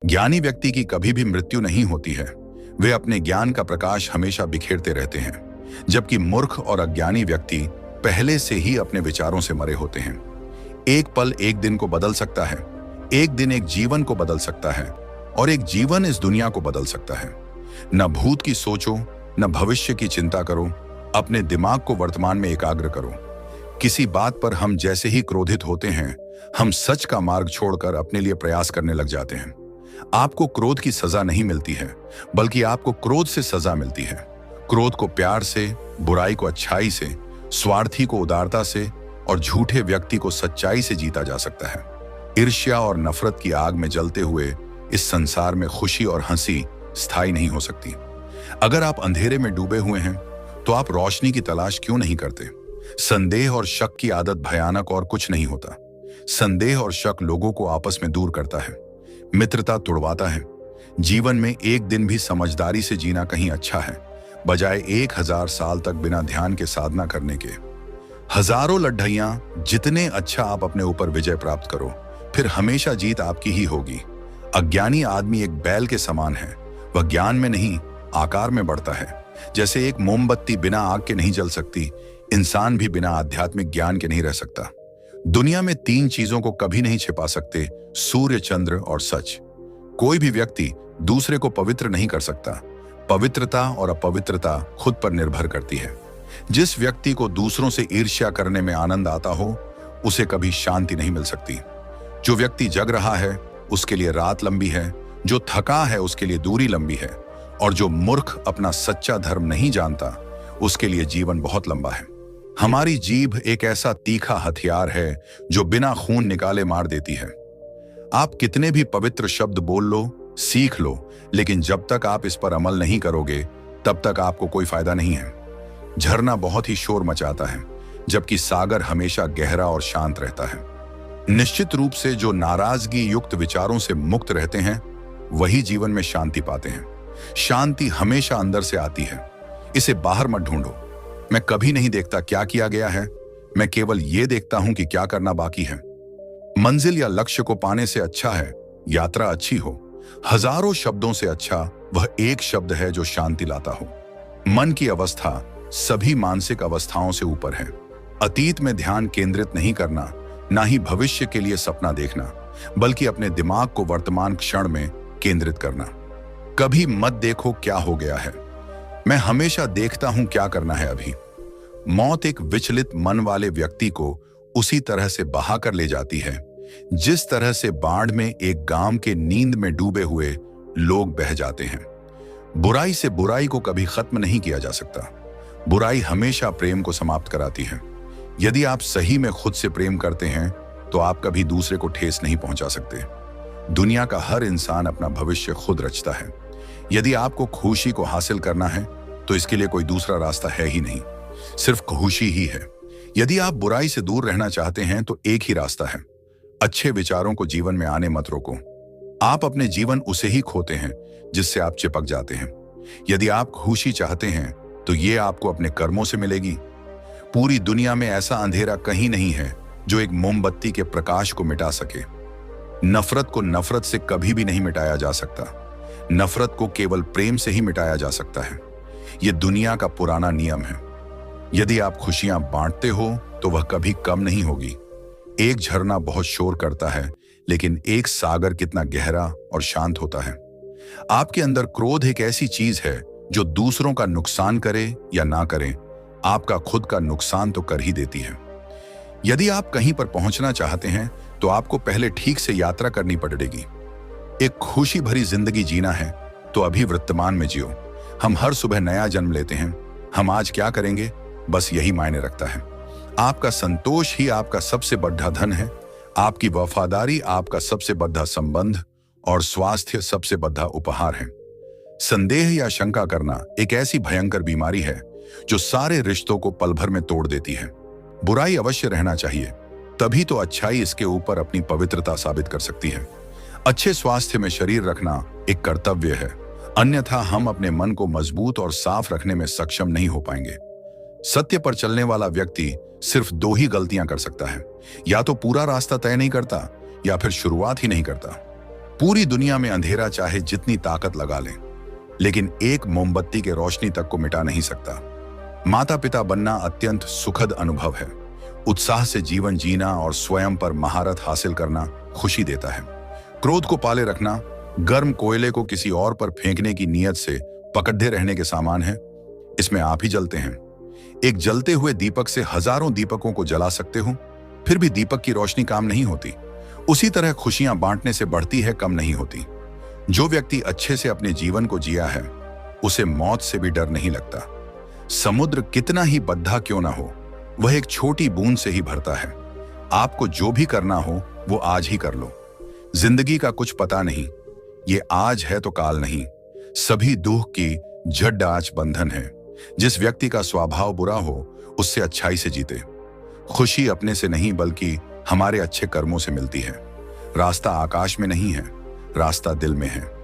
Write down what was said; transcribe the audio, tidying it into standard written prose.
ज्ञानी व्यक्ति की कभी भी मृत्यु नहीं होती है। वे अपने ज्ञान का प्रकाश हमेशा बिखेरते रहते हैं, जबकि मूर्ख और अज्ञानी व्यक्ति पहले से ही अपने विचारों से मरे होते हैं। एक पल एक दिन को बदल सकता है, एक दिन एक जीवन को बदल सकता है, और एक जीवन इस दुनिया को बदल सकता है। न भूत की सोचो, न भविष्य की चिंता करो, अपने दिमाग को वर्तमान में एकाग्र करो। किसी बात पर हम जैसे ही क्रोधित होते हैं, हम सच का मार्ग छोड़कर अपने लिए प्रयास करने लग जाते हैं। आपको क्रोध की सजा नहीं मिलती है, बल्कि आपको क्रोध से सजा मिलती है। क्रोध को प्यार से, बुराई को अच्छाई से, स्वार्थी को उदारता से और झूठे व्यक्ति को सच्चाई से जीता जा सकता है। ईर्ष्या और नफरत की आग में जलते हुए इस संसार में खुशी और हंसी स्थायी नहीं हो सकती। अगर आप अंधेरे में डूबे हुए हैं, तो आप रोशनी की तलाश क्यों नहीं करते? संदेह और शक की आदत भयानक और कुछ नहीं होता। संदेह और शक लोगों को आपस में दूर करता है, मित्रता तोड़वाता है। जीवन में एक दिन भी समझदारी से जीना कहीं अच्छा है, बजाय 1000 साल तक बिना ध्यान के साधना करने के। हजारों लड़ाइयां, जितने अच्छा आप अपने ऊपर विजय प्राप्त करो, फिर हमेशा जीत आपकी ही होगी। अज्ञानी आदमी एक बैल के समान है। वह ज्ञान में नहीं, आकार में बढ़ता है। जैसे एक मोमबत्ती बिना आग के नहीं जल सकती, इंसान भी बिना आध्यात्मिक ज्ञान के नहीं रह सकता। दुनिया में 3 चीजों को कभी नहीं छिपा सकते: सूर्य, चंद्र और सच। कोई भी व्यक्ति दूसरे को पवित्र नहीं कर सकता। पवित्रता और अपवित्रता खुद पर निर्भर करती है। जिस व्यक्ति को दूसरों से ईर्ष्या करने में आनंद आता हो, उसे कभी शांति नहीं मिल सकती। जो व्यक्ति जग रहा है, उसके लिए रात लंबी है। जो थका है, उसके लिए दूरी लंबी है। और जो मूर्ख अपना सच्चा धर्म नहीं जानता, उसके लिए जीवन बहुत लंबा है। हमारी जीभ एक ऐसा तीखा हथियार है जो बिना खून निकाले मार देती है। आप कितने भी पवित्र शब्द बोल लो, सीख लो, लेकिन जब तक आप इस पर अमल नहीं करोगे, तब तक आपको कोई फायदा नहीं है। झरना बहुत ही शोर मचाता है, जबकि सागर हमेशा गहरा और शांत रहता है। निश्चित रूप से जो नाराजगी युक्त विचारों से मुक्त रहते हैं, वही जीवन में शांति पाते हैं। शांति हमेशा अंदर से आती है, इसे बाहर मत ढूंढो। मैं कभी नहीं देखता क्या किया गया है, मैं केवल ये देखता हूं कि क्या करना बाकी है। मंजिल या लक्ष्य को पाने से अच्छा है यात्रा अच्छी हो। हजारों शब्दों से अच्छा वह एक शब्द है जो शांति लाता हो। मन की अवस्था सभी मानसिक अवस्थाओं से ऊपर है। अतीत में ध्यान केंद्रित नहीं करना, ना ही भविष्य के लिए सपना देखना, बल्कि अपने दिमाग को वर्तमान क्षण में केंद्रित करना। कभी मत देखो क्या हो गया है, मैं हमेशा देखता हूं क्या करना है अभी। मौत एक विचलित मन वाले व्यक्ति को उसी तरह से बहा कर ले जाती है, जिस तरह से बाढ़ में एक गांव के नींद में डूबे हुए लोग बह जाते हैं। बुराई से बुराई को कभी खत्म नहीं किया जा सकता। बुराई हमेशा प्रेम को समाप्त कराती है। यदि आप सही में खुद से प्रेम करते हैं, तो आप कभी दूसरे को ठेस नहीं पहुंचा सकते। दुनिया का हर इंसान अपना भविष्य खुद रचता है। यदि आपको खुशी को हासिल करना है, तो इसके लिए कोई दूसरा रास्ता है ही नहीं, सिर्फ खुशी ही है। यदि आप बुराई से दूर रहना चाहते हैं, तो एक ही रास्ता है: अच्छे विचारों को जीवन में आने मत रोको। आप अपने जीवन उसे ही खोते हैं जिससे आप चिपक जाते हैं। यदि आप खुशी चाहते हैं, तो ये आपको अपने कर्मों से मिलेगी। पूरी दुनिया में ऐसा अंधेरा कहीं नहीं है जो एक मोमबत्ती के प्रकाश को मिटा सके। नफरत को नफरत से कभी भी नहीं मिटाया जा सकता। नफरत को केवल प्रेम से ही मिटाया जा सकता है। यह दुनिया का पुराना नियम है। यदि आप खुशियां बांटते हो, तो वह कभी कम नहीं होगी। एक झरना बहुत शोर करता है, लेकिन एक सागर कितना गहरा और शांत होता है। आपके अंदर क्रोध एक ऐसी चीज है जो दूसरों का नुकसान करे या ना करे, आपका खुद का नुकसान तो कर ही देती है। यदि आप कहीं पर पहुंचना चाहते हैं, तो आपको पहले ठीक से यात्रा करनी पड़ेगी। एक खुशी भरी जिंदगी जीना है, तो अभी वर्तमान में जियो। हम हर सुबह नया जन्म लेते हैं। हम आज क्या करेंगे, बस यही मायने रखता है। आपका संतोष ही आपका सबसे बड़ा धन है। आपकी वफादारी आपका सबसे बड़ा संबंध, और स्वास्थ्य सबसे बड़ा उपहार है। संदेह या शंका करना एक ऐसी भयंकर बीमारी है जो सारे रिश्तों को पल भर में तोड़ देती है। बुराई अवश्य रहना चाहिए, तभी तो अच्छाई इसके ऊपर अपनी पवित्रता साबित कर सकती है। अच्छे स्वास्थ्य में शरीर रखना एक कर्तव्य है, अन्यथा हम अपने मन को मजबूत और साफ रखने में सक्षम नहीं हो पाएंगे। सत्य पर चलने वाला व्यक्ति सिर्फ 2 ही गलतियां कर सकता है: या तो पूरा रास्ता तय नहीं करता, या फिर शुरुआत ही नहीं करता। पूरी दुनिया में अंधेरा चाहे जितनी ताकत लगा लें, लेकिन एक मोमबत्ती के रोशनी तक को मिटा नहीं सकता। माता पिता बनना अत्यंत सुखद अनुभव है। उत्साह से जीवन जीना और स्वयं पर महारत हासिल करना खुशी देता है। क्रोध को पाले रखना गर्म कोयले को किसी और पर फेंकने की नीयत से पकड़े रहने के समान है। इसमें आप ही जलते हैं। एक जलते हुए दीपक से हजारों दीपकों को जला सकते हो, फिर भी दीपक की रोशनी काम नहीं होती। उसी तरह खुशियां बांटने से बढ़ती है, कम नहीं होती। जो व्यक्ति अच्छे से अपने जीवन को जिया है, उसे मौत से भी डर नहीं लगता। समुद्र कितना ही बद्धा क्यों ना हो, वह एक छोटी बूंद से ही भरता है। आपको जो भी करना हो वो आज ही कर लो। जिंदगी का कुछ पता नहीं, ये आज है तो काल नहीं। सभी दुख की जड़ आज बंधन है। जिस व्यक्ति का स्वभाव बुरा हो, उससे अच्छाई से जीते। खुशी अपने से नहीं बल्कि हमारे अच्छे कर्मों से मिलती है। रास्ता आकाश में नहीं है, रास्ता दिल में है।